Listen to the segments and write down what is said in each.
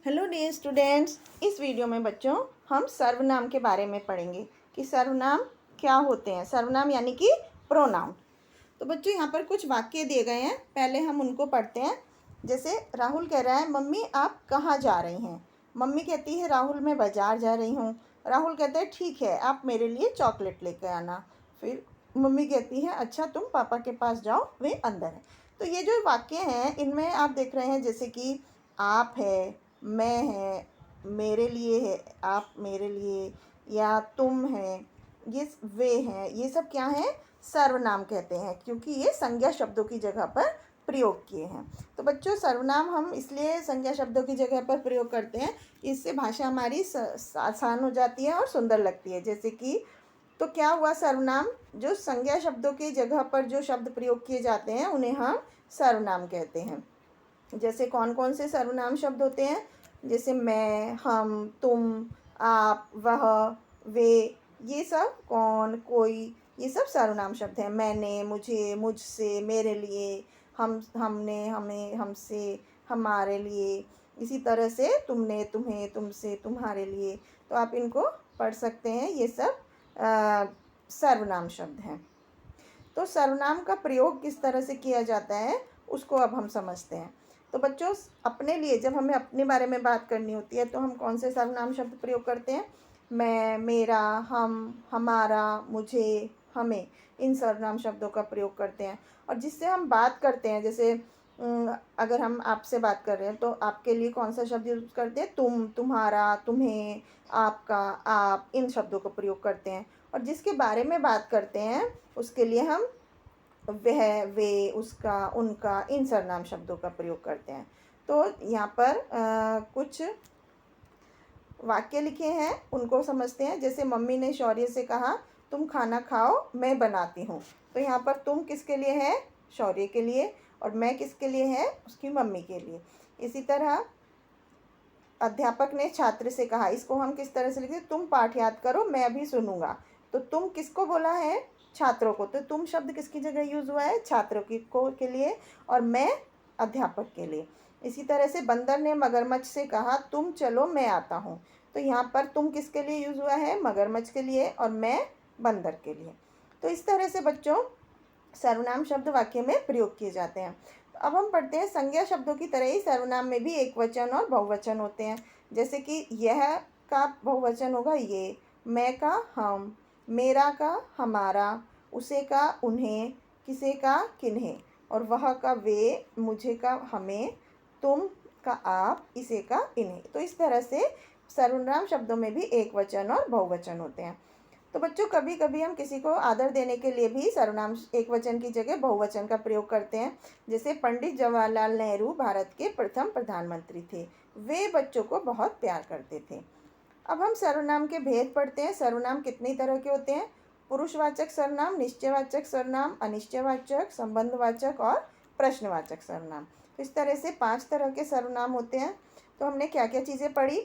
Hello dear students, इस video में बच्चों हम सर्वनाम के बारे में पढ़ेंगे कि सर्वनाम क्या होते हैं। सर्वनाम यानी कि प्रोनाउन। तो बच्चों यहाँ पर कुछ वाक्य दिए गए हैं, पहले हम उनको पढ़ते हैं। जैसे राहुल कह रहा है, मम्मी आप कहाँ जा रही हैं। मम्मी कहती है, राहुल मैं बाज़ार जा रही हूँ। राहुल कहता है, ठीक है, आप मेरे लिए चॉकलेट लेकर आना। फिर मम्मी कहती है, अच्छा तुम पापा के पास जाओ, वे अंदर हैं। तो ये जो वाक्य हैं इनमें आप देख रहे हैं जैसे कि आप है, मैं है, मेरे लिए है, आप मेरे लिए, या तुम है, ये वे हैं, ये सब क्या हैं, सर्वनाम कहते हैं, क्योंकि ये संज्ञा शब्दों की जगह पर प्रयोग किए हैं। तो बच्चों सर्वनाम हम इसलिए संज्ञा शब्दों की जगह पर प्रयोग करते हैं, इससे भाषा हमारी आसान हो जाती है और सुंदर लगती है। जैसे कि तो क्या हुआ, सर्वनाम जो संज्ञा शब्दों की जगह पर जो शब्द प्रयोग किए जाते हैं उन्हें हम सर्वनाम कहते हैं। जैसे कौन कौन से सर्वनाम शब्द होते हैं, जैसे मैं, हम, तुम, आप, वह, वे, ये सब, कौन, कोई, ये सब सर्वनाम शब्द हैं। मैंने, मुझे, मुझसे, मेरे लिए, हम, हमने, हमें, हमसे, हमारे लिए। इसी तरह से तुमने, तुम्हें, तुमसे, तुम्हारे लिए। तो आप इनको पढ़ सकते हैं, ये सब सर्वनाम शब्द हैं। तो सर्वनाम का प्रयोग किस तरह से किया जाता है उसको अब हम समझते हैं। तो बच्चों अपने लिए जब हमें अपने बारे में बात करनी होती है तो हम कौन से सर्वनाम शब्द प्रयोग करते हैं, मैं, मेरा, हम, हमारा, मुझे, हमें, इन सर्वनाम शब्दों का प्रयोग करते हैं। और जिससे हम बात करते हैं, जैसे अगर हम आपसे बात कर रहे हैं तो आपके लिए कौन सा शब्द यूज़ करते हैं, तुम, तुम्हारा, तुम्हें, आपका, आप, इन शब्दों का प्रयोग करते हैं। और जिसके बारे में बात करते हैं उसके लिए हम वह, वे, उसका, उनका, इन सर्वनाम शब्दों का प्रयोग करते हैं। तो यहाँ पर कुछ वाक्य लिखे हैं, उनको समझते हैं। जैसे मम्मी ने शौर्य से कहा, तुम खाना खाओ, मैं बनाती हूँ। तो यहाँ पर तुम किसके लिए है, शौर्य के लिए, और मैं किसके लिए है, उसकी मम्मी के लिए। इसी तरह अध्यापक ने छात्र से कहा, इसको हम किस तरह से लिखते, तुम पाठ याद करो, मैं अभी सुनूंगा। तो तुम किसको बोला है, छात्रों को। तो तुम शब्द किसकी जगह यूज़ हुआ है, छात्रों की को के लिए, और मैं अध्यापक के लिए। इसी तरह से बंदर ने मगरमच्छ से कहा, तुम चलो मैं आता हूँ। तो यहाँ पर तुम किसके लिए यूज़ हुआ है, मगरमच्छ के लिए, और मैं बंदर के लिए। तो इस तरह से बच्चों सर्वनाम शब्द वाक्य में प्रयोग किए जाते हैं। तो अब हम पढ़ते हैं, संज्ञा शब्दों की तरह ही सर्वनाम में भी एकवचन और बहुवचन होते हैं। जैसे कि यह का बहुवचन होगा ये, मैं का हम, मेरा का हमारा, उसे का उन्हें, किसे का किन्हें, और वह का वे, मुझे का हमें, तुम का आप, इसे का इन्हें। तो इस तरह से सर्वनाम शब्दों में भी एकवचन और बहुवचन होते हैं। तो बच्चों कभी कभी हम किसी को आदर देने के लिए भी सर्वनाम एक वचन की जगह बहुवचन का प्रयोग करते हैं। जैसे पंडित जवाहरलाल नेहरू भारत के प्रथम प्रधानमंत्री थे, वे बच्चों को बहुत प्यार करते थे। अब हम सर्वनाम के भेद पढ़ते हैं। सर्वनाम कितनी तरह के होते हैं, पुरुषवाचक सर्वनाम, निश्चयवाचक सर्वनाम, अनिश्चयवाचक, संबंधवाचक और प्रश्नवाचक सर्वनाम। तो इस तरह से 5 तरह के सर्वनाम होते हैं। तो हमने क्या क्या चीज़ें पढ़ी,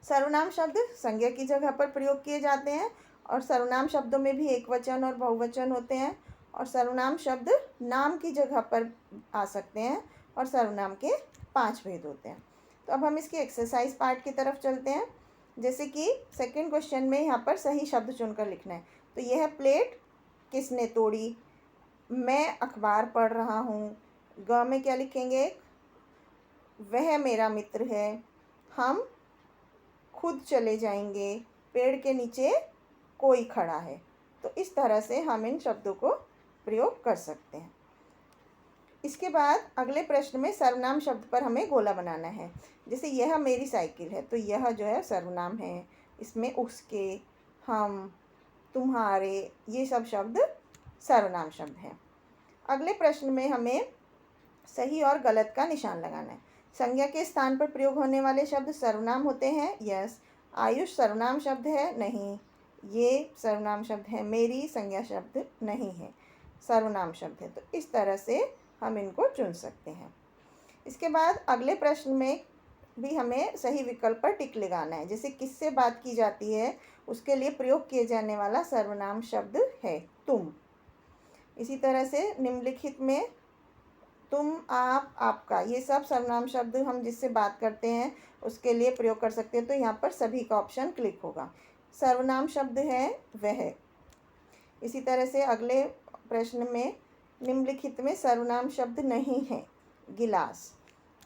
सर्वनाम शब्द संज्ञा की जगह पर प्रयोग किए जाते हैं, और सर्वनाम शब्दों में भी एकवचन और बहुवचन होते हैं, और सर्वनाम शब्द नाम की जगह पर आ सकते हैं, और सर्वनाम के 5 भेद होते हैं। तो अब हम इसके एक्सरसाइज पार्ट की तरफ चलते हैं। जैसे कि सेकंड क्वेश्चन में यहाँ पर सही शब्द चुनकर लिखना है। तो यह प्लेट किसने तोड़ी, मैं अखबार पढ़ रहा हूँ। ग में क्या लिखेंगे, वह मेरा मित्र है, हम खुद चले जाएंगे, पेड़ के नीचे कोई खड़ा है। तो इस तरह से हम इन शब्दों को प्रयोग कर सकते हैं। इसके बाद अगले प्रश्न में सर्वनाम शब्द पर हमें गोला बनाना है। जैसे यह मेरी साइकिल है, तो यह जो है सर्वनाम है, इसमें उसके, हम, तुम्हारे, ये सब शब्द सर्वनाम शब्द हैं। अगले प्रश्न में हमें सही और गलत का निशान लगाना है। संज्ञा के स्थान पर प्रयोग होने वाले शब्द सर्वनाम होते हैं, यस। आयुष सर्वनाम शब्द है, नहीं। ये सर्वनाम शब्द है, मेरी संज्ञा शब्द नहीं है, सर्वनाम शब्द है। तो इस तरह से हम इनको चुन सकते हैं। इसके बाद अगले प्रश्न में भी हमें सही विकल्प पर टिक लगाना है। जैसे किससे बात की जाती है, उसके लिए प्रयोग किए जाने वाला सर्वनाम शब्द है तुम। इसी तरह से निम्नलिखित में तुम, आप, आपका, ये सब सर्वनाम शब्द हम जिससे बात करते हैं उसके लिए प्रयोग कर सकते हैं। तो यहाँ पर सभी का ऑप्शन क्लिक होगा। सर्वनाम शब्द है वह। इसी तरह से अगले प्रश्न में निम्नलिखित में सर्वनाम शब्द नहीं है, गिलास।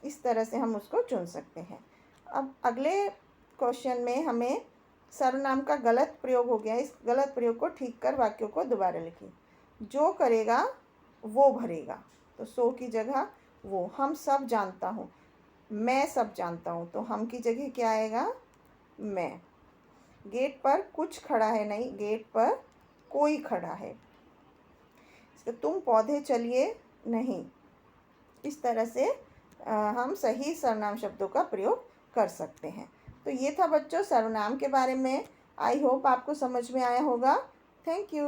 इस तरह से हम उसको चुन सकते हैं। अब अगले क्वेश्चन में हमें सर्वनाम का गलत प्रयोग हो गया। इस गलत प्रयोग को ठीक कर वाक्यों को दोबारा लिखिए। जो करेगा वो भरेगा, तो सो की जगह वो। हम सब जानता हूँ, मैं सब जानता हूँ, तो हम की जगह क्या आएगा, मैं। गेट पर कुछ खड़ा है, नहीं, गेट पर कोई खड़ा है। तो तुम पौधे चलिए, नहीं। इस तरह से हम सही सर्वनाम शब्दों का प्रयोग कर सकते हैं। तो ये था बच्चों सर्वनाम के बारे में। आई होप आपको समझ में आया होगा। Thank you.